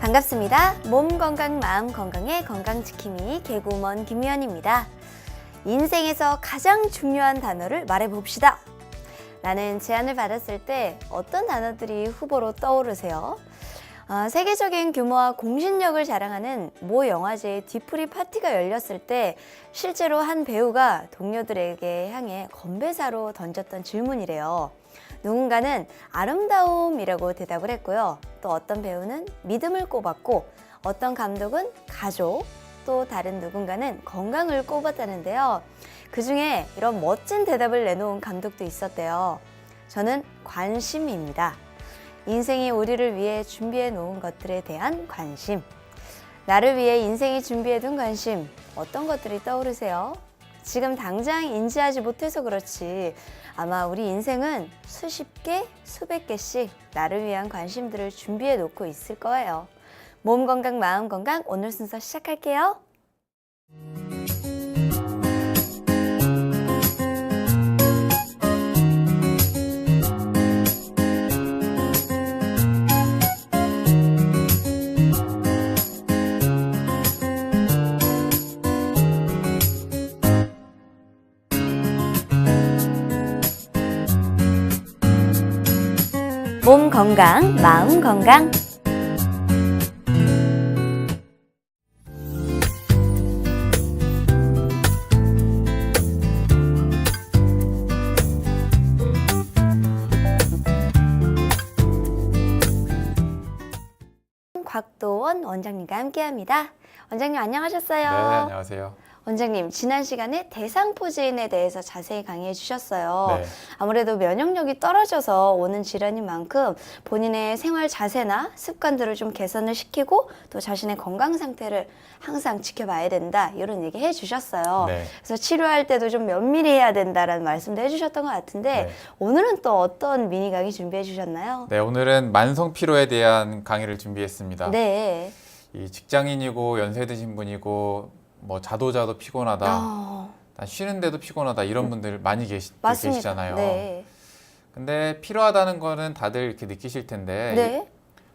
반갑습니다. 몸 건강, 마음 건강의 건강지킴이 개구먼 김미연입니다. 인생에서 가장 중요한 단어를 말해봅시다. 라는 제안을 받았을 때 어떤 단어들이 후보로 떠오르세요? 세계적인 규모와 공신력을 자랑하는 모 영화제의 뒤풀이 파티가 열렸을 때 실제로 한 배우가 동료들에게 향해 건배사로 던졌던 질문이래요. 누군가는 아름다움이라고 대답을 했고요. 또 어떤 배우는 믿음을 꼽았고 어떤 감독은 가족, 또 다른 누군가는 건강을 꼽았다는데요. 그중에 이런 멋진 대답을 내놓은 감독도 있었대요. 저는 관심입니다. 인생이 우리를 위해 준비해 놓은 것들에 대한 관심. 나를 위해 인생이 준비해 둔 관심, 어떤 것들이 떠오르세요? 지금 당장 인지하지 못해서 그렇지 아마 우리 인생은 수십 개, 수백 개씩 나를 위한 관심들을 준비해 놓고 있을 거예요. 몸 건강, 마음 건강 오늘 순서 시작할게요. 몸 건강, 마음 건강. 곽도원 원장님과 함께합니다. 원장님 안녕하셨어요. 네, 안녕하세요. 원장님, 지난 시간에 대상포진에 대해서 자세히 강의해 주셨어요. 네. 아무래도 면역력이 떨어져서 오는 질환인 만큼 본인의 생활 자세나 습관들을 좀 개선을 시키고 또 자신의 건강 상태를 항상 지켜봐야 된다, 이런 얘기 해 주셨어요. 네. 그래서 치료할 때도 좀 면밀히 해야 된다라는 말씀도 해 주셨던 것 같은데 네. 오늘은 또 어떤 미니 강의 준비해 주셨나요? 네, 오늘은 만성 피로에 대한 강의를 준비했습니다. 네. 이 직장인이고 연세 드신 분이고 뭐 자도 피곤하다, 쉬는데도 피곤하다 이런 분들 많이 맞습니다. 계시잖아요. 네. 근데 필요하다는 거는 다들 이렇게 느끼실 텐데 네.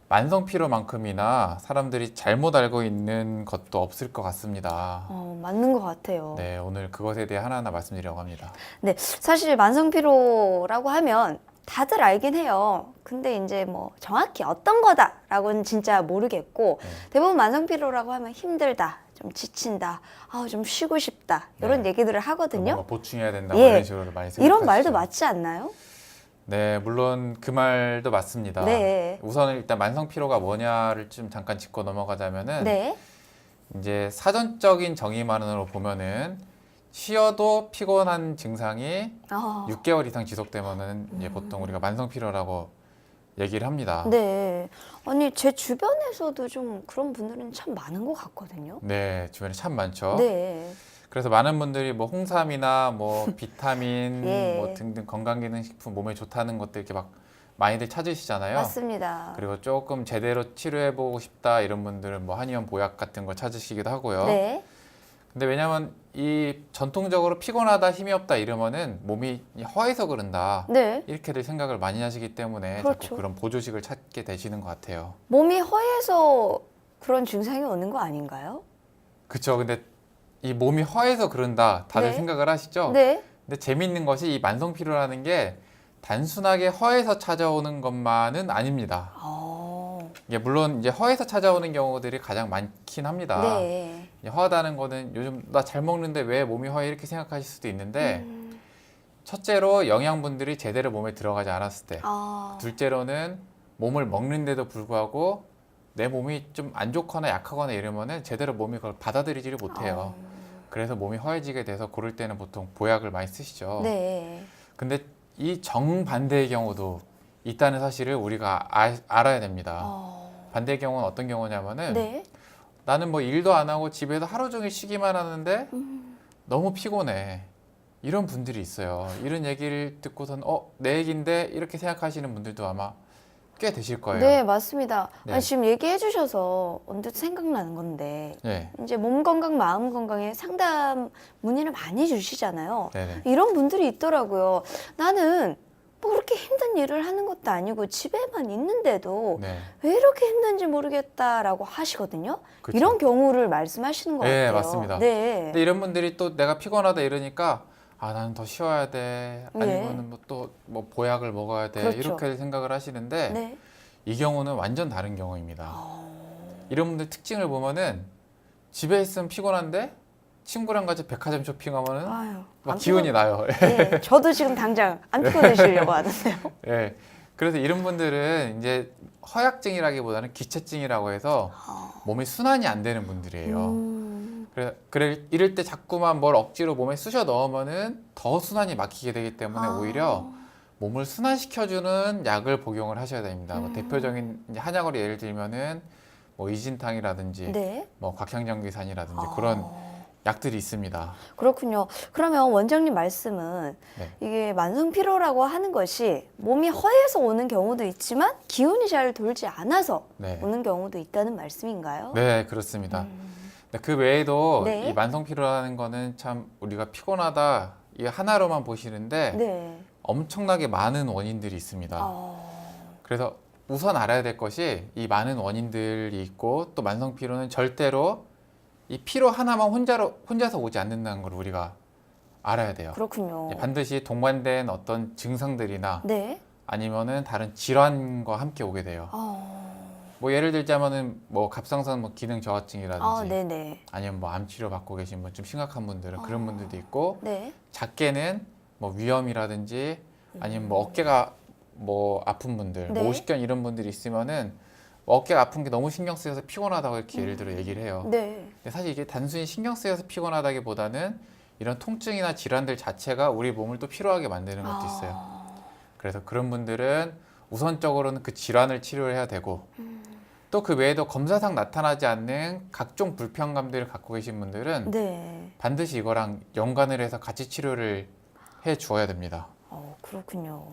만성 피로만큼이나 사람들이 잘못 알고 있는 것도 없을 것 같습니다. 맞는 것 같아요. 네, 오늘 그것에 대해 하나하나 말씀드리려고 합니다. 네, 사실 만성 피로라고 하면 다들 알긴 해요. 근데 이제 뭐 정확히 어떤 거다라고는 진짜 모르겠고 대부분 만성 피로라고 하면 힘들다, 좀 지친다, 좀 쉬고 싶다 이런 네. 얘기들을 하거든요. 뭔가 보충해야 된다, 예. 이런 식으로 많이 생각하시죠. 이런 말도 맞지 않나요? 네, 물론 그 말도 맞습니다. 네. 우선 일단 만성 피로가 뭐냐를 좀 잠깐 짚고 넘어가자면은 네. 이제 사전적인 정의만으로 보면은 쉬어도 피곤한 증상이 6개월 이상 지속되면은 이제 보통 우리가 만성 피로라고 얘기를 합니다. 네. 아니 제 주변에서도 좀 그런 분들은 참 많은 것 같거든요. 네, 주변에 참 많죠. 네. 그래서 많은 분들이 뭐 홍삼이나 뭐 비타민 예. 뭐 등등 건강기능식품 몸에 좋다는 것들 이렇게 막 많이들 찾으시잖아요. 맞습니다. 그리고 조금 제대로 치료해보고 싶다 이런 분들은 뭐 한의원 보약 같은 거 찾으시기도 하고요. 네. 근데 왜냐면 이 전통적으로 피곤하다, 힘이 없다 이러면은 몸이 허해서 그런다 네. 이렇게들 생각을 많이 하시기 때문에 그렇죠. 자꾸 그런 보조식을 찾게 되시는 것 같아요. 몸이 허해서 그런 증상이 오는 거 아닌가요? 그렇죠. 근데 이 몸이 허해서 그런다 다들 네. 생각을 하시죠? 네. 근데 재밌는 것이 이 만성 피로라는 게 단순하게 허해서 찾아오는 것만은 아닙니다. 이게 물론 이제 허해서 찾아오는 경우들이 가장 많긴 합니다. 네. 허하다는 거는 요즘 나 잘 먹는데 왜 몸이 허해 이렇게 생각하실 수도 있는데 첫째로 영양분들이 제대로 몸에 들어가지 않았을 때, 둘째로는 몸을 먹는데도 불구하고 내 몸이 좀 안 좋거나 약하거나 이러면은 제대로 몸이 그걸 받아들이지를 못해요. 그래서 몸이 허해지게 돼서 그럴 때는 보통 보약을 많이 쓰시죠. 네. 근데 이 정반대의 경우도 있다는 사실을 우리가 알아야 됩니다. 반대의 경우는 어떤 경우냐면은 네. 나는 뭐 일도 안 하고 집에서 하루 종일 쉬기만 하는데 너무 피곤해. 이런 분들이 있어요. 이런 얘기를 듣고선 내 얘기인데 이렇게 생각하시는 분들도 아마 꽤 되실 거예요. 네, 맞습니다. 네. 아니, 지금 얘기해 주셔서 언뜻 생각나는 건데 네. 이제 몸 건강, 마음 건강에 상담 문의를 많이 주시잖아요. 네네. 이런 분들이 있더라고요. 나는 뭐 그렇게 힘든 일을 하는 것도 아니고 집에만 있는데도 네. 왜 이렇게 힘든지 모르겠다라고 하시거든요. 그쵸. 이런 경우를 말씀하시는 것 네, 같아요. 맞습니다. 네. 근데 이런 분들이 또 내가 피곤하다 이러니까 아, 나는 더 쉬어야 돼. 네. 아니면은 뭐 또 뭐 보약을 먹어야 돼. 그렇죠. 이렇게 생각을 하시는데 네. 이 경우는 완전 다른 경우입니다. 이런 분들 특징을 보면은 집에 있으면 피곤한데 친구랑 같이 백화점 쇼핑하면은 아유, 막 안 기운이 나요. 네, 저도 지금 당장 안 피곤해지려고 하는데요. 예. 그래서 이런 분들은 이제 허약증이라기보다는 기체증이라고 해서 몸이 순환이 안 되는 분들이에요. 그래 이럴 때 자꾸만 뭘 억지로 몸에 쑤셔 넣으면은 더 순환이 막히게 되기 때문에 오히려 몸을 순환시켜주는 약을 복용을 하셔야 됩니다. 뭐 대표적인 이제 한약으로 예를 들면은 뭐 이진탕이라든지 네. 뭐 곽향정귀산이라든지 그런 약들이 있습니다. 그렇군요. 그러면 원장님 말씀은 네. 이게 만성 피로라고 하는 것이 몸이 허해서 오는 경우도 있지만 기운이 잘 돌지 않아서 네. 오는 경우도 있다는 말씀인가요? 네, 그렇습니다. 근데 그 외에도 네. 이 만성 피로라는 거는 참 우리가 피곤하다 이 하나로만 보시는데 네. 엄청나게 많은 원인들이 있습니다. 그래서 우선 알아야 될 것이 이 많은 원인들이 있고 또 만성 피로는 절대로 이 피로 하나만 혼자서 오지 않는다는 걸 우리가 알아야 돼요. 그렇군요. 반드시 동반된 어떤 증상들이나 네. 아니면은 다른 질환과 함께 오게 돼요. 뭐 예를 들자면은 뭐 갑상선 뭐 기능 저하증이라든지 네네. 아니면 뭐 암 치료 받고 계신 분 좀 심각한 분들은 그런 분들도 있고 네. 작게는 뭐 위염이라든지 아니면 뭐 어깨가 뭐 아픈 분들, 네. 뭐 오십견 이런 분들이 있으면은 뭐 어깨가 아픈 게 너무 신경 쓰여서 피곤하다고 이렇게 예를 들어 얘기를 해요. 네. 근데 사실 이게 단순히 신경 쓰여서 피곤하다기보다는 이런 통증이나 질환들 자체가 우리 몸을 또 피로하게 만드는 것도 있어요. 그래서 그런 분들은 우선적으로는 그 질환을 치료를 해야 되고 또 그 외에도 검사상 나타나지 않는 각종 불편감들을 갖고 계신 분들은 네. 반드시 이거랑 연관을 해서 같이 치료를 해 주어야 됩니다. 그렇군요.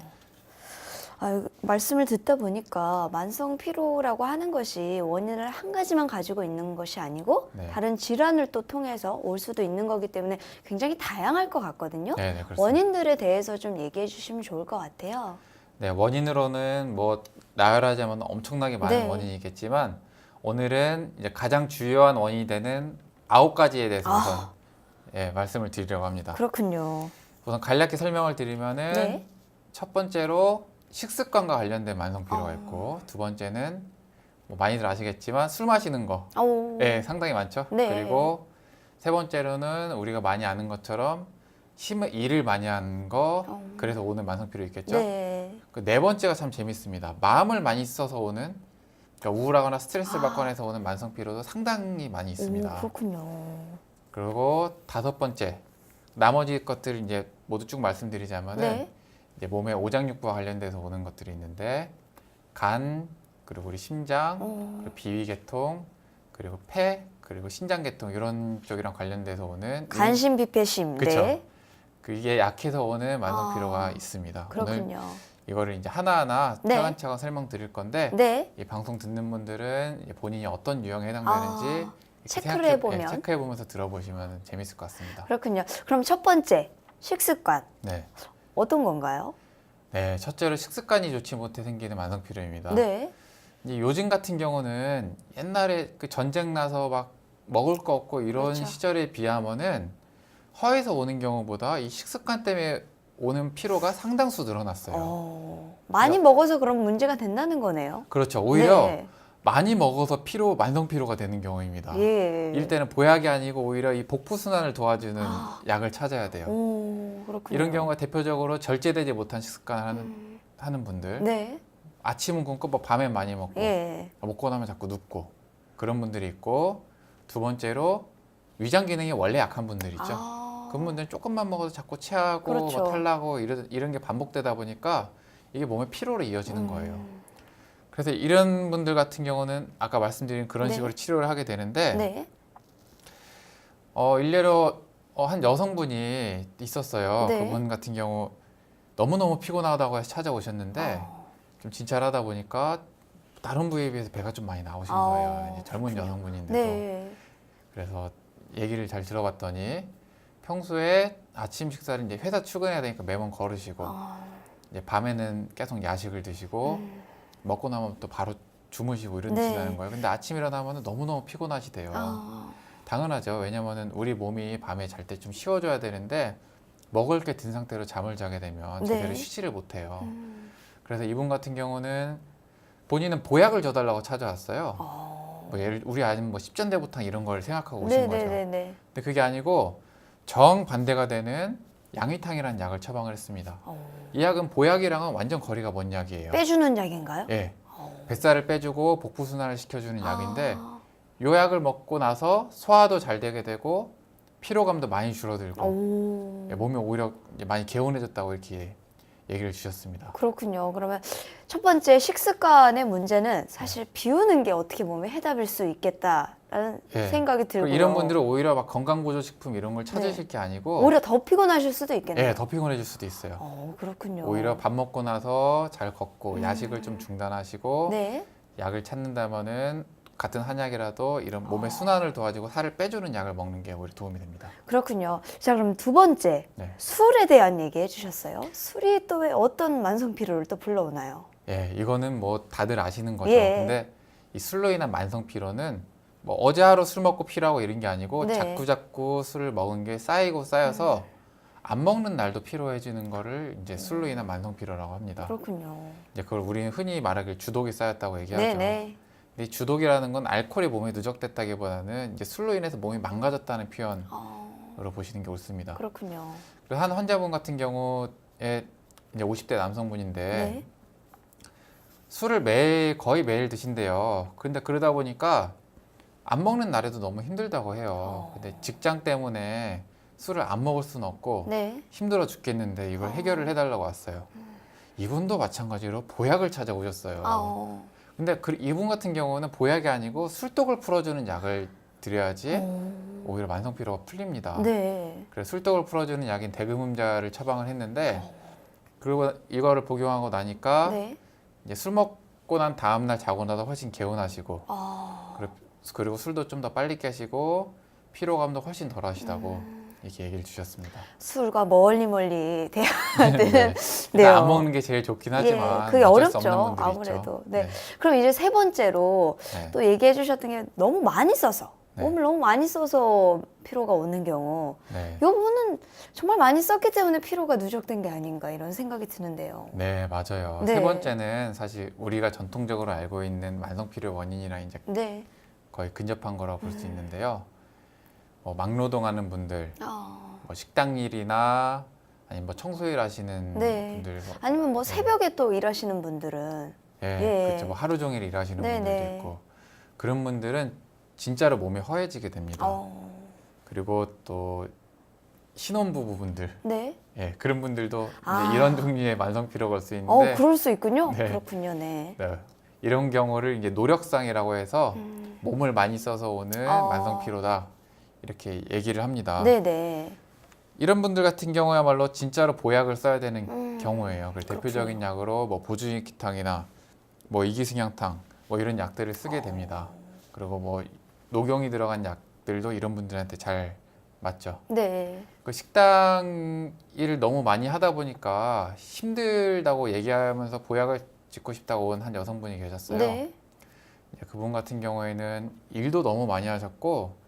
말씀을 듣다 보니까 만성 피로라고 하는 것이 원인을 한 가지만 가지고 있는 것이 아니고 네. 다른 질환을 또 통해서 올 수도 있는 거기 때문에 굉장히 다양할 것 같거든요. 네, 그렇습니다. 원인들에 대해서 좀 얘기해 주시면 좋을 것 같아요. 네, 원인으로는 뭐 나열하자면 엄청나게 많은 네. 원인이 있겠지만 오늘은 이제 가장 주요한 원인이 되는 9가지에 대해서 우선 말씀을 드리려고 합니다. 그렇군요. 우선 간략히 설명을 드리면은 네. 첫 번째로 식습관과 관련된 만성 피로가 있고 두 번째는 뭐 많이들 아시겠지만 술 마시는 거 상당히 많죠. 네. 그리고 세 번째로는 우리가 많이 아는 것처럼 일을 많이 하는 거 그래서 오는 만성 피로 있겠죠. 네. 그 네 번째가 참 재밌습니다. 마음을 많이 써서 오는 그러니까 우울하거나 스트레스 받거나 해서 오는 만성 피로도 상당히 많이 있습니다. 그렇군요. 그리고 다섯 번째 나머지 것들 이제 모두 쭉 말씀드리자면은 네. 이제 몸의 오장육부와 관련돼서 오는 것들이 있는데 간 그리고 우리 심장 그리고 비위계통 그리고 폐 그리고 신장계통 이런 쪽이랑 관련돼서 오는 간신비폐심. 그쵸. 네. 그게 약해서 오는 만성 피로가 있습니다. 오늘 그렇군요. 이거를 이제 하나하나 네. 차근차근 설명드릴 건데 네. 이 방송 듣는 분들은 이제 본인이 어떤 유형에 해당되는지 이렇게 체크를 해보면. 체크해보면서 들어보시면 재밌을 것 같습니다. 그렇군요. 그럼 첫 번째 식습관 네. 어떤 건가요? 네, 첫째로 식습관이 좋지 못해 생기는 만성 피로입니다. 네. 이제 요즘 같은 경우는 옛날에 그 전쟁 나서 막 먹을 거 없고 이런 그렇죠. 시절에 비하면은 허에서 오는 경우보다 이 식습관 때문에 오는 피로가 상당수 늘어났어요. 많이 먹어서 그런 문제가 된다는 거네요. 그렇죠. 오히려 네. 많이 먹어서 만성 피로가 되는 경우입니다. 예. 이럴 때는 보약이 아니고 오히려 이 복부 순환을 도와주는 약을 찾아야 돼요. 그렇군요. 이런 경우가 대표적으로 절제되지 못한 식습관을 하는 분들. 네. 아침은 굶고 뭐 밤에 많이 먹고 예. 먹고 나면 자꾸 눕고 그런 분들이 있고 두 번째로 위장 기능이 원래 약한 분들 있죠. 그런 분들은 조금만 먹어도 자꾸 체하고 그렇죠. 뭐 탈나고 이런 게 반복되다 보니까 이게 몸의 피로로 이어지는 거예요. 그래서 이런 분들 같은 경우는 아까 말씀드린 그런 네. 식으로 치료를 하게 되는데 네. 일례로 한 여성분이 있었어요. 네. 그분 같은 경우 너무너무 피곤하다고 해서 찾아오셨는데 좀 진찰하다 보니까 다른 부위에 비해서 배가 좀 많이 나오신 거예요. 이제 젊은 여성분인데도. 네. 그래서 얘기를 잘 들어봤더니 평소에 아침 식사를 이제 회사 출근해야 되니까 매번 걸으시고 이제 밤에는 계속 야식을 드시고 먹고 나면 또 바로 주무시고 이런 짓을 하는 거예요. 근데 아침 일어나면 너무너무 피곤하시대요. 당연하죠. 왜냐면은 우리 몸이 밤에 잘 때 좀 쉬어줘야 되는데 먹을 게 든 상태로 잠을 자게 되면 제대로 쉬지를 못해요. 그래서 이분 같은 경우는 본인은 보약을 줘달라고 찾아왔어요. 뭐 우리 아니면 뭐 십전대보탕 이런 걸 생각하고 오신 거죠. 근데 그게 아니고 정반대가 되는 양위탕이라는 약을 처방을 했습니다. 이 약은 보약이랑은 완전 거리가 먼 약이에요. 빼주는 약인가요? 예. 뱃살을 빼주고 복부 순환을 시켜주는 약인데 이 약을 먹고 나서 소화도 잘 되게 되고 피로감도 많이 줄어들고 몸이 오히려 이제 많이 개운해졌다고 이렇게 얘기를 주셨습니다. 그렇군요. 그러면 첫 번째 식습관의 문제는 사실 비우는 게 어떻게 보면 해답일 수 있겠다라는 생각이 들고요. 이런 분들은 오히려 막 건강보조식품 이런 걸 찾으실 게 아니고 오히려 더 피곤하실 수도 있겠네요. 네, 더 피곤해질 수도 있어요. 그렇군요. 오히려 밥 먹고 나서 잘 걷고 야식을 좀 중단하시고 약을 찾는다면은 같은 한약이라도 이런 몸의 순환을 도와주고 살을 빼주는 약을 먹는 게 오히려 도움이 됩니다. 그렇군요. 자, 그럼 두 번째 술에 대한 얘기 해주셨어요. 술이 또 왜 어떤 만성 피로를 또 불러오나요? 예, 이거는 뭐 다들 아시는 거죠. 근데 이 술로 인한 만성 피로는 뭐 어제 하루 술 먹고 피로하고 이런 게 아니고 자꾸 술을 먹은 게 쌓이고 쌓여서 안 먹는 날도 피로해지는 거를 이제 술로 인한 만성 피로라고 합니다. 그렇군요. 이제 그걸 우리는 흔히 말하길 주독이 쌓였다고 얘기하죠. 근데 주독이라는 건 알코올이 몸에 누적됐다기보다는 이제 술로 인해서 몸이 망가졌다는 표현으로 보시는 게 옳습니다. 그렇군요. 그리고 한 환자분 같은 경우에 이제 50대 남성분인데 술을 거의 매일 드신대요. 그런데 그러다 보니까 안 먹는 날에도 너무 힘들다고 해요. 근데 직장 때문에 술을 안 먹을 수는 없고 힘들어 죽겠는데 이걸 해결을 해달라고 왔어요. 이분도 마찬가지로 보약을 찾아오셨어요. 근데 이분 같은 경우는 보약이 아니고 술독을 풀어주는 약을 드려야지 오히려 만성 피로가 풀립니다. 그래서 술독을 풀어주는 약인 대금음자를 처방을 했는데 그리고 이거를 복용하고 나니까 이제 술 먹고 난 다음 날 자고 나서 훨씬 개운하시고 그리고 술도 좀 더 빨리 깨시고 피로감도 훨씬 덜 하시다고 이렇게 얘기를 주셨습니다. 술과 멀리 돼야 되는 그러니까 안 먹는 게 제일 좋긴 하지만 그게 어쩔 수 어렵죠. 없는 분들이 아무래도. 있죠. 그럼 이제 세 번째로 또 얘기해 주셨던 게 너무 많이 써서 몸을 너무 많이 써서 피로가 오는 경우 이분은 정말 많이 썼기 때문에 피로가 누적된 게 아닌가 이런 생각이 드는데요. 네, 맞아요. 세 번째는 사실 우리가 전통적으로 알고 있는 만성 피로의 원인이랑 이제 거의 근접한 거라고 볼 수 있는데요. 뭐 막노동하는 분들, 뭐 식당 일이나 아니면 뭐 청소일 하시는 분들, 아니면 뭐 새벽에 또 일하시는 분들은 그렇죠. 뭐 하루 종일 일하시는 분들도 있고 그런 분들은 진짜로 몸이 허해지게 됩니다. 그리고 또 신혼부부분들, 그런 분들도 이제 이런 종류의 만성 피로가 올 수 있는데, 그럴 수 있군요. 그렇군요. 이런 경우를 이제 노력상이라고 해서 몸을 많이 써서 오는 만성 피로다 이렇게 얘기를 합니다. 이런 분들 같은 경우야말로 진짜로 보약을 써야 되는 경우예요. 그래서 대표적인 약으로 뭐 보주익기탕이나 뭐 이기승향탕 뭐 이런 약들을 쓰게 됩니다. 그리고 뭐 녹용이 들어간 약들도 이런 분들한테 잘 맞죠. 그 식당 일을 너무 많이 하다 보니까 힘들다고 얘기하면서 보약을 짓고 싶다고 온 한 여성분이 계셨어요. 그분 같은 경우에는 일도 너무 많이 하셨고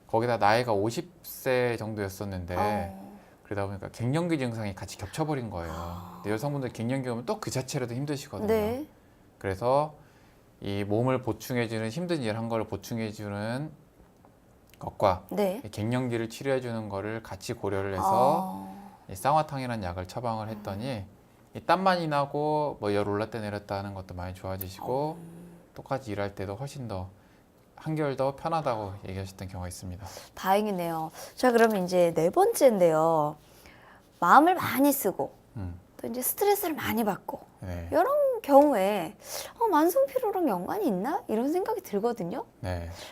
거기다 나이가 50세 정도였었는데 그러다 보니까 갱년기 증상이 같이 겹쳐버린 거예요. 근데 여성분들 갱년기 오면 또 그 자체로도 힘드시거든요. 그래서 이 몸을 보충해주는 힘든 일 한 거를 보충해주는 것과 갱년기를 치료해주는 거를 같이 고려를 해서 이 쌍화탕이라는 약을 처방을 했더니 이 땀 많이 나고 뭐 열 올랐다 내렸다 하는 것도 많이 좋아지시고 똑같이 일할 때도 훨씬 더 한결 더 편하다고 얘기하셨던 경우가 있습니다. 다행이네요. 자, 그러면 이제 네 번째인데요. 마음을 많이 쓰고 또 이제 스트레스를 많이 받고 이런 경우에 만성 피로랑 연관이 있나? 이런 생각이 들거든요.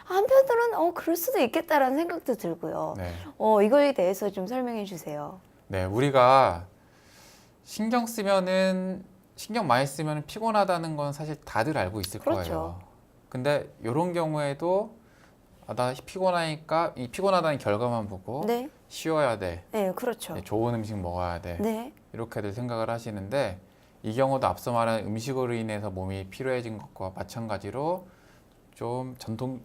한편으로는 그럴 수도 있겠다라는 생각도 들고요. 이거에 대해서 좀 설명해 주세요. 우리가 신경 많이 쓰면 피곤하다는 건 사실 다들 알고 있을 거예요. 근데 이런 경우에도 나 피곤하니까 이 피곤하다는 결과만 보고 쉬어야 돼. 좋은 음식 먹어야 돼. 이렇게들 생각을 하시는데 이 경우도 앞서 말한 음식으로 인해서 몸이 피로해진 것과 마찬가지로 좀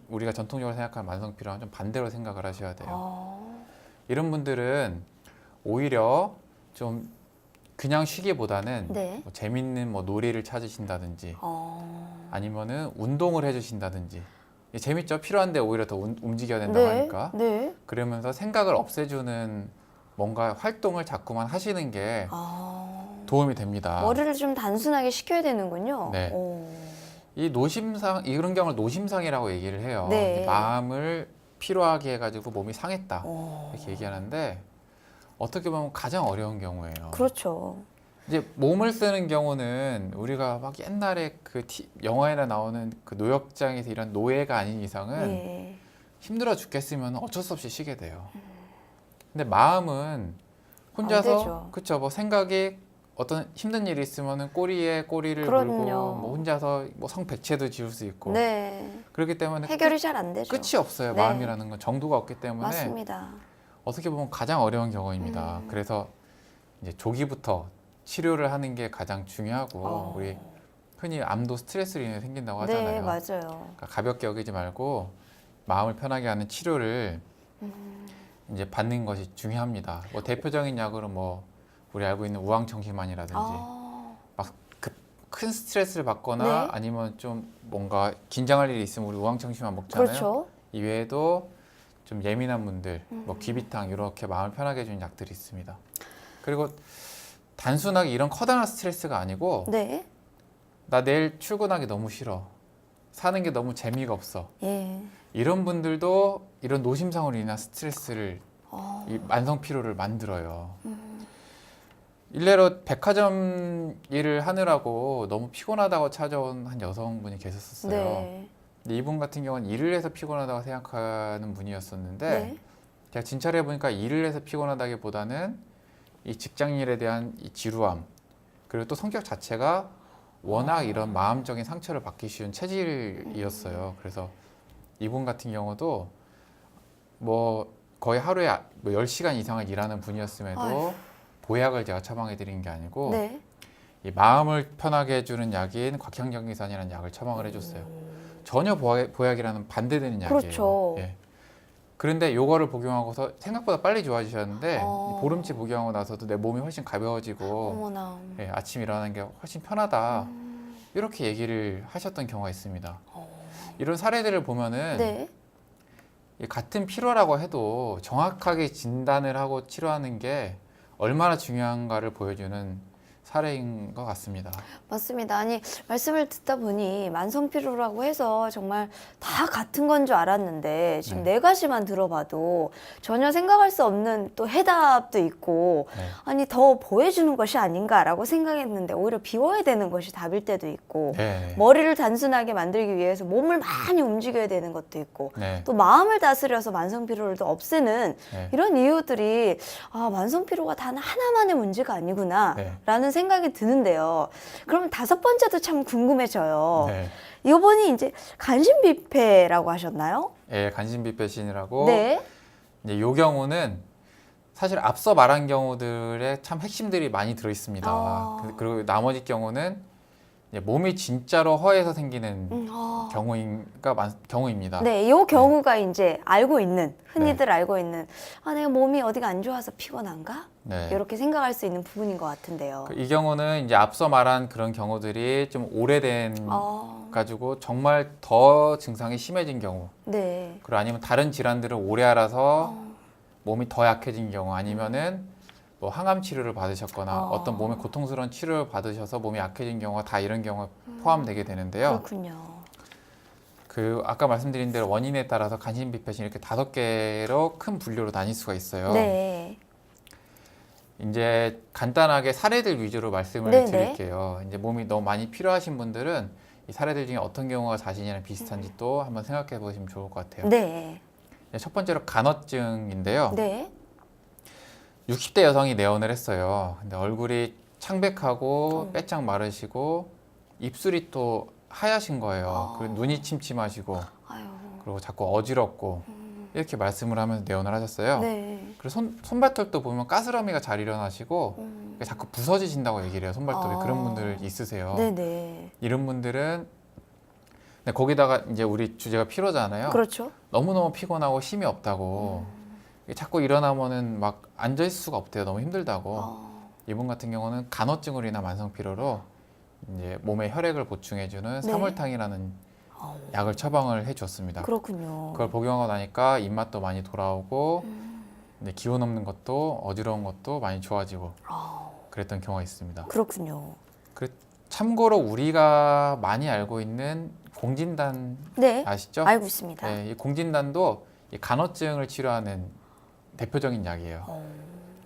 우리가 전통적으로 생각하는 만성 피로와는 좀 반대로 생각을 하셔야 돼요. 이런 분들은 오히려 좀 그냥 쉬기보다는 네. 뭐 재밌는 뭐 놀이를 찾으신다든지 아니면은 운동을 해주신다든지 재밌죠? 필요한데 오히려 더 움직여야 된다고 네. 하니까 네. 그러면서 생각을 없애주는 뭔가 활동을 자꾸만 하시는 게 도움이 됩니다. 머리를 좀 단순하게 식혀야 되는군요. 네. 이 노심상 이런 경우를 노심상이라고 얘기를 해요. 네. 마음을 피로하게 해가지고 몸이 상했다 이렇게 얘기하는데 어떻게 보면 가장 어려운 경우예요. 그렇죠. 이제 몸을 쓰는 경우는 우리가 막 옛날에 그 영화에나 나오는 그 노역장에서 이런 노예가 아닌 이상은 네. 힘들어 죽겠으면 어쩔 수 없이 쉬게 돼요. 근데 마음은 안 혼자서 되죠. 그쵸 뭐 생각이 어떤 힘든 일이 있으면은 꼬리에 꼬리를 그럼요. 물고 뭐 혼자서 뭐 성백채도 지을 수 있고 네. 그렇기 때문에 해결이 잘 안 되죠. 끝이 없어요. 네. 마음이라는 건 정도가 없기 때문에 맞습니다. 어떻게 보면 가장 어려운 경우입니다. 그래서 이제 조기부터 치료를 하는 게 가장 중요하고 우리 흔히 암도 스트레스로 인해 생긴다고 하잖아요. 네, 맞아요. 그러니까 가볍게 여기지 말고 마음을 편하게 하는 치료를 이제 받는 것이 중요합니다. 뭐 대표적인 약으로 뭐 우리 알고 있는 우황청심환이라든지 막 큰 스트레스를 받거나 네. 아니면 좀 뭔가 긴장할 일이 있으면 우리 우황청심환 먹잖아요. 그렇죠. 이외에도 좀 예민한 분들, 뭐 귀비탕 이렇게 마음을 편하게 해주는 약들이 있습니다. 그리고 단순하게 이런 커다란 스트레스가 아니고 네. 나 내일 출근하기 너무 싫어. 사는 게 너무 재미가 없어. 예. 이런 분들도 이런 노심상으로 인한 스트레스를 이 만성 피로를 만들어요. 일례로 백화점 일을 하느라고 너무 피곤하다고 찾아온 한 여성분이 계셨었어요. 네. 근데 이분 같은 경우는 일을 해서 피곤하다고 생각하는 분이었었는데 네. 제가 진찰해 보니까 일을 해서 피곤하다기보다는 이 직장 일에 대한 이 지루함 그리고 또 성격 자체가 워낙 이런 마음적인 상처를 받기 쉬운 체질이었어요. 그래서 이분 같은 경우도 뭐 거의 하루에 뭐 10시간 이상을 일하는 분이었음에도 아휴. 보약을 제가 처방해 드린 게 아니고 네. 이 마음을 편하게 해주는 약인 곽향정기산이라는 약을 처방을 해줬어요. 전혀 보약이라는 반대되는 약이에요. 그렇죠. 예. 그런데 요거를 복용하고서 생각보다 빨리 좋아지셨는데 어. 이 보름치 복용하고 나서도 내 몸이 훨씬 가벼워지고 어머나. 예, 아침 일어나는 게 훨씬 편하다 이렇게 얘기를 하셨던 경우가 있습니다. 이런 사례들을 보면은 네. 이 같은 피로라고 해도 정확하게 진단을 하고 치료하는 게 얼마나 중요한가를 보여주는 사례인 것 같습니다. 맞습니다. 아니, 말씀을 듣다 보니 만성피로라고 해서 정말 다 같은 건 줄 알았는데 지금 네 가지만 들어봐도 전혀 생각할 수 없는 또 해답도 있고 네. 아니, 더 보여주는 것이 아닌가라고 생각했는데 오히려 비워야 되는 것이 답일 때도 있고 네. 머리를 단순하게 만들기 위해서 몸을 많이 움직여야 되는 것도 있고 네. 또 마음을 다스려서 만성피로를 또 없애는 네. 이런 이유들이 만성피로가 단 하나만의 문제가 아니구나 네. 라는 생각이 드는데요. 그럼 다섯 번째도 참 궁금해져요. 네. 이번이 이제 간신비폐라고 하셨나요? 예, 간신비배신이라고 네. 이제 요 경우는 사실 앞서 말한 경우들의 참 핵심들이 많이 들어 있습니다. 아. 그리고 나머지 경우는 이제 몸이 진짜로 허해서 생기는 경우입니다. 네, 이 경우가 이제 알고 있는 흔히들 알고 있는 내가 몸이 어디가 안 좋아서 피곤한가? 네. 이렇게 생각할 수 있는 부분인 것 같은데요. 이 경우는 이제 앞서 말한 그런 경우들이 좀 오래된 가지고 정말 더 증상이 심해진 경우, 네. 그리고 아니면 다른 질환들을 오래 앓아서 몸이 더 약해진 경우, 아니면은 뭐 항암 치료를 받으셨거나 어떤 몸에 고통스러운 치료를 받으셔서 몸이 약해진 경우가 다 이런 경우에 포함되게 되는데요. 그렇군요. 그 아까 말씀드린 대로 원인에 따라서 간신비폐신 이렇게 5개로 큰 분류로 나뉠 수가 있어요. 네. 이제 간단하게 사례들 위주로 말씀을 네네. 드릴게요. 이제 몸이 너무 많이 필요하신 분들은 이 사례들 중에 어떤 경우가 자신이랑 비슷한지 또 한번 생각해 보시면 좋을 것 같아요. 네. 첫 번째로 간어증인데요. 네. 60대 여성이 내원을 했어요. 근데 얼굴이 창백하고 빼짝 마르시고 입술이 또 하얗신 거예요. 그리고 눈이 침침하시고 아유. 그리고 자꾸 어지럽고 이렇게 말씀을 하면서 내원을 하셨어요. 네. 그리고 손발톱도 보면 가스러미가 잘 일어나시고 자꾸 부서지신다고 얘기를 해요. 손발톱이. 그런 분들 있으세요. 네네. 이런 분들은 근데 거기다가 이제 우리 주제가 피로잖아요. 그렇죠. 너무너무 피곤하고 힘이 없다고 자꾸 일어나면은 막 앉아 있을 수가 없대요. 너무 힘들다고. 이분 같은 경우는 간어증으로 인한 만성 피로로 이제 몸에 혈액을 보충해주는 네. 사물탕이라는 약을 처방을 해줬습니다. 그렇군요. 그걸 복용하고 나니까 입맛도 많이 돌아오고 이제 기운 없는 것도 어지러운 것도 많이 좋아지고 그랬던 경우가 있습니다. 그렇군요. 참고로 우리가 많이 알고 있는 공진단 네. 아시죠? 알고 있습니다. 네, 이 공진단도 이 간어증을 치료하는 대표적인 약이에요.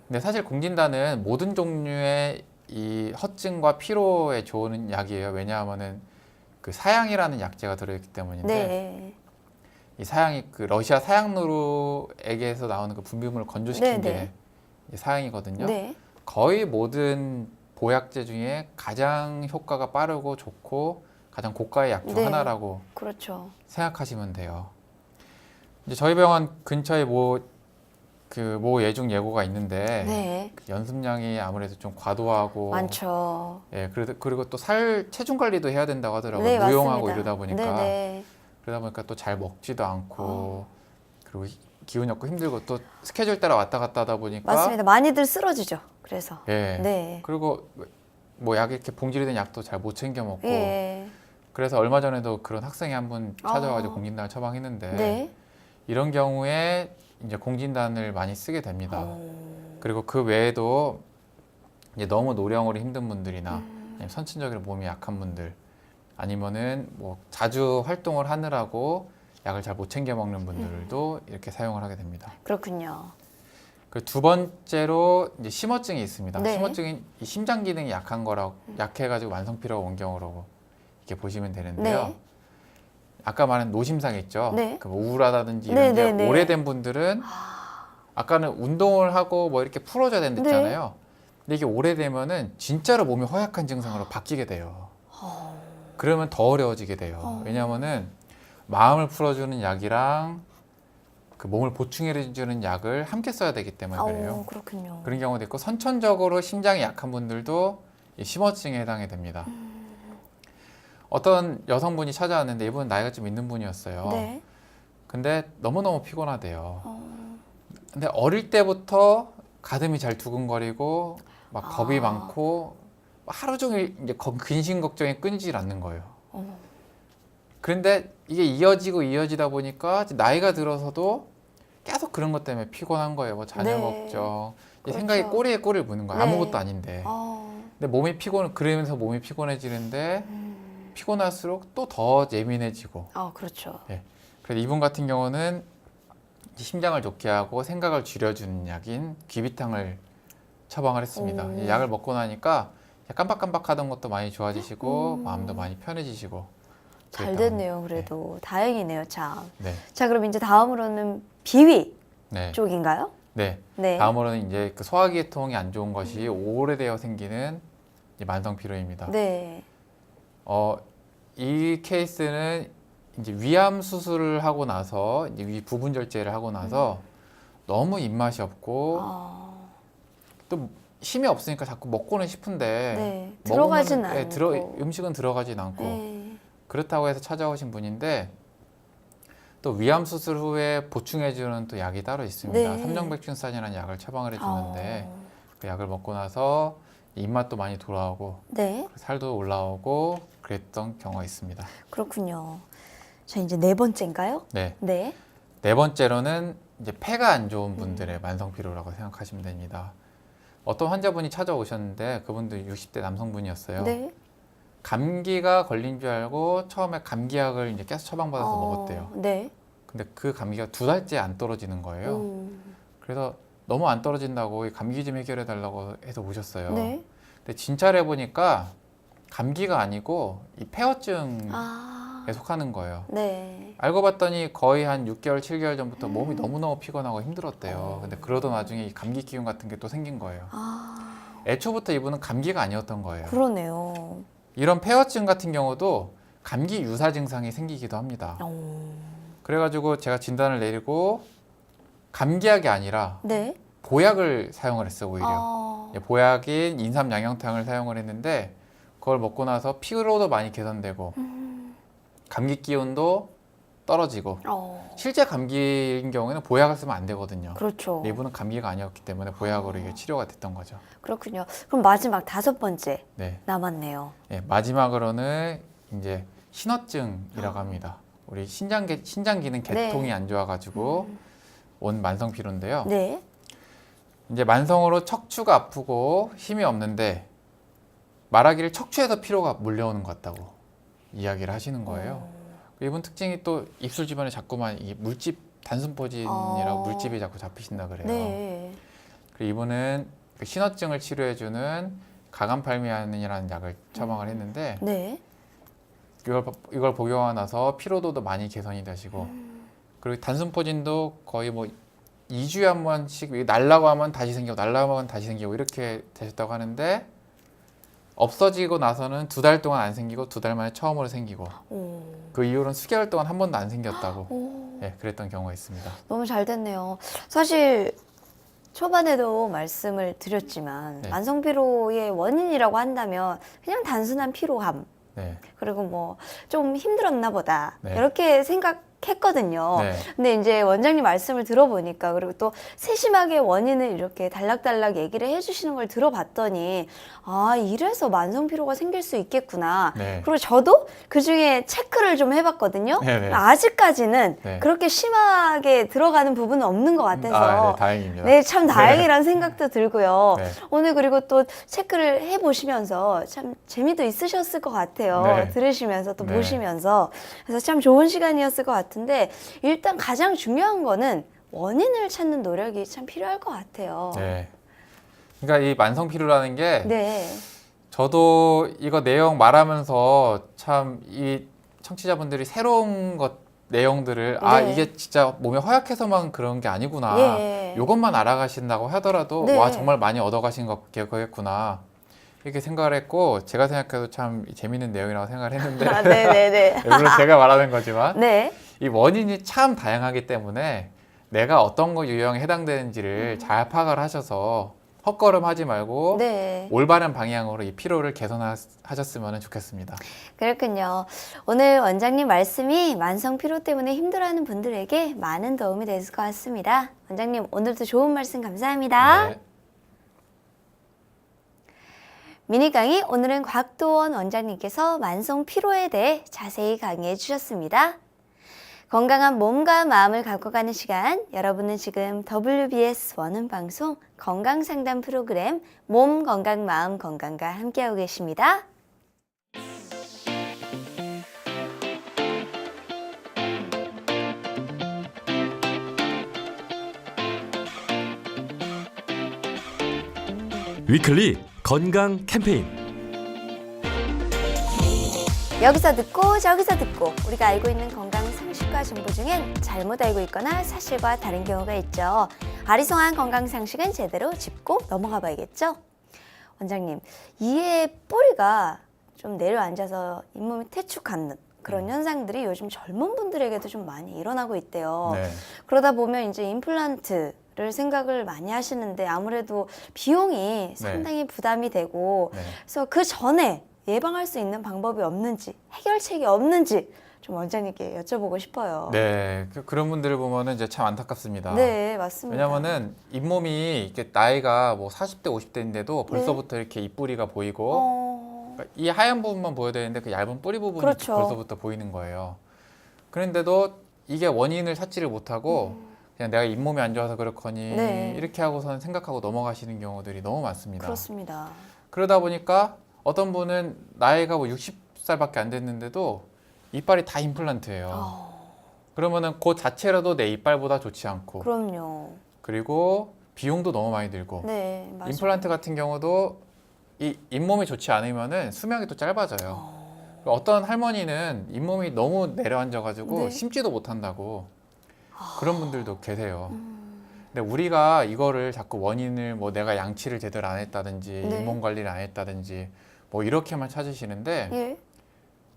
근데 사실 공진단은 모든 종류의 이 허증과 피로에 좋은 약이에요. 왜냐하면은 그 사양이라는 약재가 들어있기 때문인데 네. 이 사양이 그 러시아 사양누루액에서 나오는 그 분비물을 건조시킨 네, 게 네. 이 사양이거든요. 네. 거의 모든 보약제 중에 가장 효과가 빠르고 좋고 가장 고가의 약 중 네. 하나라고 그렇죠. 생각하시면 돼요. 이제 저희 병원 근처에 모 예중 예고가 있는데 네. 그 연습량이 아무래도 좀 과도하고 많죠. 예, 그리고 또 체중 관리도 해야 된다고 하더라고요. 네, 무용하고 맞습니다. 이러다 보니까 네네. 그러다 보니까 또 잘 먹지도 않고 그리고 기운이 없고 힘들고 또 스케줄 따라 왔다 갔다 하다 보니까 맞습니다. 많이들 쓰러지죠. 그래서. 예. 네. 그리고 뭐 약 이렇게 봉지로 된 약도 잘 못 챙겨 먹고 예. 그래서 얼마 전에도 그런 학생이 한 분 찾아와가지고 아. 공진단을 처방했는데 네. 이런 경우에 이제 공진단을 많이 쓰게 됩니다. 그리고 그 외에도 이제 너무 노령으로 힘든 분들이나 아니면 선천적으로 몸이 약한 분들 아니면은 뭐 자주 활동을 하느라고 약을 잘 못 챙겨 먹는 분들도 이렇게 사용을 하게 됩니다. 그렇군요. 그리고 두 번째로 이제 심어증이 있습니다. 네. 심어증이 이 심장 기능이 약해가지고 만성 피로가 온 경우라고 이렇게 보시면 되는데요. 네. 아까 말한 노심상 있죠. 네. 그 우울하다든지 네, 이런 게 네, 네. 오래된 분들은 아까는 운동을 하고 뭐 이렇게 풀어줘야 된댔잖아요. 근데 이게 오래되면은 진짜로 몸이 허약한 증상으로 바뀌게 돼요. 그러면 더 어려워지게 돼요. 왜냐하면은 마음을 풀어주는 약이랑 그 몸을 보충해주는 약을 함께 써야 되기 때문에 그래요. 그렇군요. 그런 경우도 있고 선천적으로 심장이 약한 분들도 이 심어증에 해당이 됩니다. 어떤 여성분이 찾아왔는데 이분은 나이가 좀 있는 분이었어요. 네. 근데 너무너무 피곤하대요. 근데 어릴 때부터 가슴이 잘 두근거리고 막 겁이 많고 하루 종일 이제 근심 걱정이 끊이질 않는 거예요. 그런데 이게 이어지다 보니까 이제 나이가 들어서도 계속 그런 것 때문에 피곤한 거예요. 뭐 자녀 네. 걱정. 이 그렇죠. 생각이 꼬리에 꼬리를 무는 거예요. 네. 아무것도 아닌데. 근데 그러면서 몸이 피곤해지는데 피곤할수록 또 더 예민해지고. 그렇죠. 그래서 이분 같은 경우는 심장을 좋게 하고 생각을 줄여주는 약인 귀비탕을 처방을 했습니다. 이 약을 먹고 나니까 깜박깜박하던 것도 많이 좋아지시고 마음도 많이 편해지시고 잘 그랬다고 됐네요. 그래도 다행이네요. 참. 네. 자, 그럼 이제 다음으로는 비위 네. 쪽인가요? 네. 네. 다음으로는 이제 그 소화기계통이 안 좋은 것이 오래되어 생기는 이제 만성 피로입니다. 네. 이 케이스는 이제 위암 수술을 하고 나서 이제 위 부분 절제를 하고 나서 너무 입맛이 없고 또 힘이 없으니까 자꾸 먹고는 싶은데 네. 들어가진 않고. 음식은 들어가진 않고 네. 그렇다고 해서 찾아오신 분인데 또 위암 수술 후에 보충해주는 또 약이 따로 있습니다. 네. 삼정백춘산이라는 약을 처방을 해주는데 그 약을 먹고 나서 입맛도 많이 돌아오고 네. 살도 올라오고 그랬던 경우가 있습니다. 그렇군요. 자, 이제 네 번째인가요? 네. 네. 네 번째로는 이제 폐가 안 좋은 분들의 만성 피로라고 생각하시면 됩니다. 어떤 환자분이 찾아오셨는데 그분도 60대 남성분이었어요. 네. 감기가 걸린 줄 알고 처음에 감기약을 이제 계속 처방받아서 먹었대요. 네. 근데 그 감기가 2달째 안 떨어지는 거예요. 그래서 너무 안 떨어진다고 이 감기 좀 해결해 달라고 해서 오셨어요. 네. 근데 진찰해 보니까 감기가 아니고 이 폐허증에 속하는 거예요. 네. 알고 봤더니 거의 한 6개월, 7개월 전부터 몸이 너무너무 피곤하고 힘들었대요. 근데 그러던 와중에 이 감기 기운 같은 게 또 생긴 거예요. 애초부터 이분은 감기가 아니었던 거예요. 그러네요. 이런 폐허증 같은 경우도 감기 유사 증상이 생기기도 합니다. 그래가지고 제가 진단을 내리고 감기약이 아니라 네. 보약을 사용을 했어 오히려. 보약인 인삼 양념탕을 사용을 했는데 그걸 먹고 나서 피로도 많이 개선되고 감기 기운도 떨어지고 실제 감기인 경우에는 보약을 쓰면 안 되거든요. 그렇죠. 이분은 감기가 아니었기 때문에 보약으로 이게 치료가 됐던 거죠. 그렇군요. 그럼 마지막 5번째 네. 남았네요. 네, 마지막으로는 이제 신어증이라고 합니다. 우리 신장 기능 개통이 네. 안 좋아가지고 온 만성 피로인데요. 네. 이제 만성으로 척추가 아프고 힘이 없는데 말하기를 척추에서 피로가 몰려오는 것 같다고 이야기를 하시는 거예요. 이분 특징이 또 입술 주변에 자꾸만 이 물집 단순포진이라고 물집이 자꾸 잡히신다 그래요. 네. 그리고 이분은 그 신어증을 치료해주는 가감팔미안이라는 약을 처방을 했는데 네. 이걸 복용하고 나서 피로도도 많이 개선이 되시고 그리고 단순포진도 거의 뭐 2주에 한 번씩 날라고 하면 다시 생기고 날라고 하면 다시 생기고 이렇게 되셨다고 하는데 없어지고 나서는 2달 동안 안 생기고 2달 만에 처음으로 생기고 그 이후로는 수개월 동안 한 번도 안 생겼다고 네, 그랬던 경우가 있습니다. 너무 잘 됐네요. 사실 초반에도 말씀을 드렸지만 네. 만성 피로의 원인이라고 한다면 그냥 단순한 피로함 네. 그리고 뭐 좀 힘들었나 보다 네. 이렇게 생각했거든요. 네. 근데 이제 원장님 말씀을 들어보니까 그리고 또 세심하게 원인을 이렇게 달락달락 얘기를 해주시는 걸 들어봤더니 아 이래서 만성 피로가 생길 수 있겠구나. 네. 그리고 저도 그중에 체크를 좀 해봤거든요. 네네. 아직까지는 네. 그렇게 심하게 들어가는 부분은 없는 것 같아서 네, 다행입니다. 네, 참 다행이라는 생각도 들고요. 네. 오늘 그리고 또 체크를 해보시면서 참 재미도 있으셨을 것 같아요. 네. 들으시면서 또 네. 보시면서. 그래서 참 좋은 시간이었을 것 같은데 일단 가장 중요한 거는 원인을 찾는 노력이 참 필요할 것 같아요. 네. 그러니까 이 만성 피로라는 게 네. 저도 이거 내용 말하면서 참 이 청취자분들이 새로운 것 내용들을 아 네. 이게 진짜 몸에 허약해서만 그런 게 아니구나. 예. 이것만 알아가신다고 하더라도 네. 와 정말 많이 얻어가신 거겠구나. 이렇게 생각을 했고 제가 생각해도 참 재밌는 내용이라고 생각을 했는데 아, 네네네. 물론 제가 말하는 거지만 네. 이 원인이 참 다양하기 때문에 내가 어떤 거 유형에 해당되는지를 잘 파악을 하셔서 헛걸음하지 말고 네. 올바른 방향으로 이 피로를 개선하셨으면 좋겠습니다. 그렇군요. 오늘 원장님 말씀이 만성 피로 때문에 힘들어하는 분들에게 많은 도움이 됐을 것 같습니다. 원장님 오늘도 좋은 말씀 감사합니다. 네. 미니 강의 오늘은 곽도원 원장님께서 만성 피로에 대해 자세히 강의해 주셨습니다. 건강한 몸과 마음을 갖고 가는 시간, 여러분은 지금 WBS 원음 방송 건강상담 프로그램 몸 건강 마음 건강과 함께하고 계십니다. 위클리 건강 캠페인 여기서 듣고 저기서 듣고 우리가 알고 있는 건강 상식과 정보 중엔 잘못 알고 있거나 사실과 다른 경우가 있죠. 아리송한 건강 상식은 제대로 짚고 넘어가 봐야겠죠. 원장님, 이의 뿌리가 좀 내려앉아서 잇몸이 퇴축하는 그런 현상들이 요즘 젊은 분들에게도 좀 많이 일어나고 있대요. 네. 그러다 보면 이제 임플란트를 생각을 많이 하시는데 아무래도 비용이 상당히 부담이 되고 네. 그래서 그 전에 예방할 수 있는 방법이 없는지 해결책이 없는지 좀 원장님께 여쭤보고 싶어요. 네, 그런 분들을 보면은 이제 참 안타깝습니다. 네, 맞습니다. 왜냐면은 잇몸이 이렇게 나이가 뭐 40대, 50대인데도 벌써부터 이렇게 입뿌리가 보이고 그러니까 이 하얀 부분만 보여야 되는데 그 얇은 뿌리 부분이 그렇죠. 벌써부터 보이는 거예요. 그런데도 이게 원인을 찾지를 못하고 그냥 내가 잇몸이 안 좋아서 그렇거니 네. 이렇게 하고서는 생각하고 넘어가시는 경우들이 너무 많습니다. 그렇습니다. 그러다 보니까 어떤 분은 나이가 뭐 60살밖에 안 됐는데도 이빨이 다 임플란트예요. 그러면은 그 자체라도 내 이빨보다 좋지 않고 그럼요. 그리고 비용도 너무 많이 들고 네, 맞아요. 임플란트 같은 경우도 이 잇몸이 좋지 않으면은 수명이 또 짧아져요. 어떤 할머니는 잇몸이 너무 내려앉아가지고 네. 심지도 못한다고 그런 분들도 계세요. 근데 우리가 이거를 자꾸 원인을 뭐 내가 양치를 제대로 안 했다든지 네. 잇몸 관리를 안 했다든지 뭐 이렇게만 찾으시는데 예.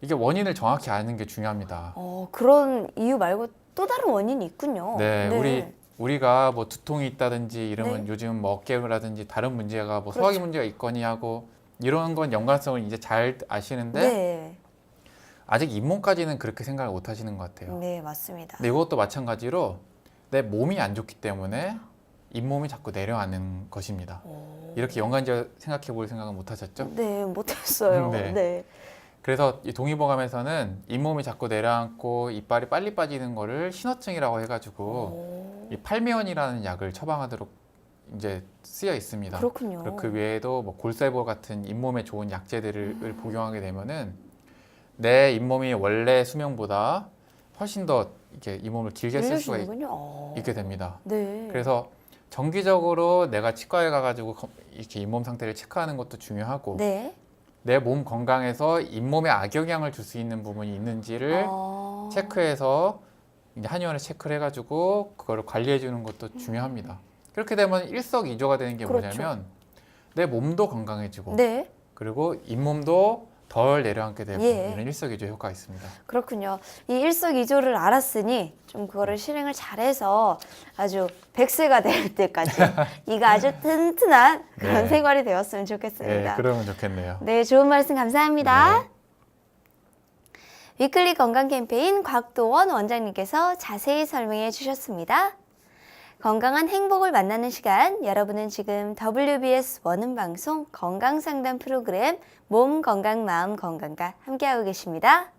이게 원인을 정확히 아는 게 중요합니다. 그런 이유 말고 또 다른 원인이 있군요. 네, 우리 우리가 뭐 두통이 있다든지 이러면 네. 요즘 뭐 어깨라든지 다른 문제가 뭐 그렇죠. 소화기 문제가 있거니 하고 이런 건 연관성을 이제 잘 아시는데 네. 아직 잇몸까지는 그렇게 생각을 못 하시는 것 같아요. 네, 맞습니다. 근데 이것도 마찬가지로 내 몸이 안 좋기 때문에 잇몸이 자꾸 내려앉는 것입니다. 이렇게 연관지어 생각해 볼 생각은 못 하셨죠? 네, 못했어요. 네. 네. 그래서 이 동의보감에서는 잇몸이 자꾸 내려앉고 이빨이 빨리 빠지는 거를 신호증이라고 해가지고 이 팔미원이라는 약을 처방하도록 이제 쓰여 있습니다. 그렇군요. 그리고 그 외에도 뭐 골세보 같은 잇몸에 좋은 약재들을 복용하게 되면은 내 잇몸이 원래 수명보다 훨씬 더 이렇게 잇몸을 길게 쓸 수가 늘려주는군요. 있게 됩니다. 네. 그래서 정기적으로 내가 치과에 가가지고 이렇게 잇몸 상태를 체크하는 것도 중요하고 네. 내 몸 건강에서 잇몸에 악영향을 줄 수 있는 부분이 있는지를 체크해서 이제 한의원에 체크를 해가지고 그거를 관리해 주는 것도 중요합니다. 그렇게 되면 일석이조가 되는 게 그렇죠. 뭐냐면 내 몸도 건강해지고 네. 그리고 잇몸도 덜 내려앉게 되고 예. 이런 일석이조 효과가 있습니다. 그렇군요. 이 일석이조를 알았으니 좀 그거를 실행을 잘해서 아주 100세가 될 때까지 이가 아주 튼튼한 그런 네. 생활이 되었으면 좋겠습니다. 네, 그러면 좋겠네요. 네, 좋은 말씀 감사합니다. 네. 위클리 건강 캠페인 곽도원 원장님께서 자세히 설명해 주셨습니다. 건강한 행복을 만나는 시간, 여러분은 지금 WBS 원음 방송 건강상담 프로그램 몸 건강 마음 건강과 함께하고 계십니다.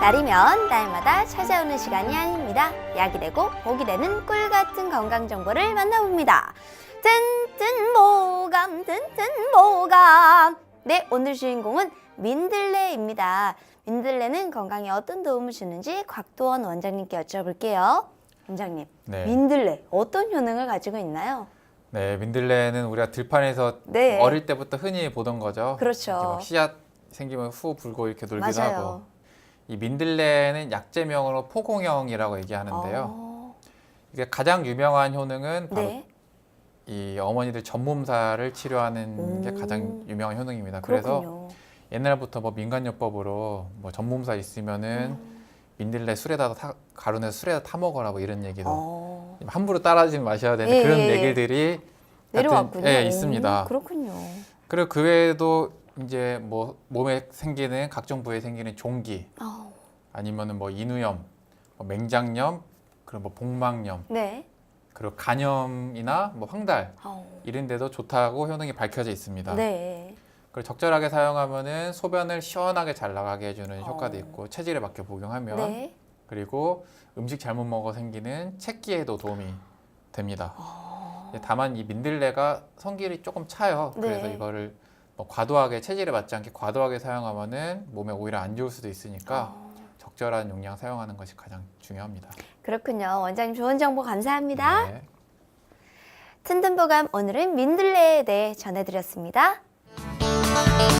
날이면 날마다 찾아오는 시간이 아닙니다. 약이 되고 복이 되는 꿀 같은 건강 정보를 만나봅니다. 튼튼보감 튼튼보감. 네, 오늘 주인공은 민들레입니다. 민들레는 건강에 어떤 도움을 주는지 곽도원 원장님께 여쭤볼게요. 원장님, 네. 민들레 어떤 효능을 가지고 있나요? 네, 민들레는 우리가 들판에서 네. 어릴 때부터 흔히 보던 거죠. 그렇죠. 이렇게 막 씨앗 생기면 후 불고 이렇게 놀기도 맞아요. 하고. 이 민들레는 약재명으로 포공형이라고 얘기하는데요. 이게 가장 유명한 효능은 바로 네. 이 어머니들 전몸살을 치료하는 게 가장 유명한 효능입니다. 그래서 그렇군요. 옛날부터 뭐 민간요법으로 뭐 전몸살 있으면은 민들레 술에다 가루내서 술에다 타 먹어라 뭐 이런 얘기도 함부로 따라하지 마셔야 되는 예, 그런 예. 얘기들이 내려왔군요. 예, 있습니다. 그렇군요. 그리고 그 외에도 이제 뭐 몸에 생기는 각종 부위에 생기는 종기 아니면은 뭐 인후염, 뭐 맹장염, 그리고 뭐 복막염, 네. 그리고 간염이나 뭐 황달 이런 데도 좋다고 효능이 밝혀져 있습니다. 네. 그리고 적절하게 사용하면은 소변을 시원하게 잘 나가게 해주는 효과도 있고 체질에 맞게 복용하면 네. 그리고 음식 잘못 먹어 생기는 체기에도 도움이 됩니다. 다만 이 민들레가 성질이 조금 차요. 그래서 네. 이거를 뭐 과도하게 체질에 맞지 않게 과도하게 사용하면은 몸에 오히려 안 좋을 수도 있으니까 적절한 용량 사용하는 것이 가장 중요합니다. 그렇군요. 원장님 좋은 정보 감사합니다. 네. 튼튼보감 오늘은 민들레에 대해 전해드렸습니다.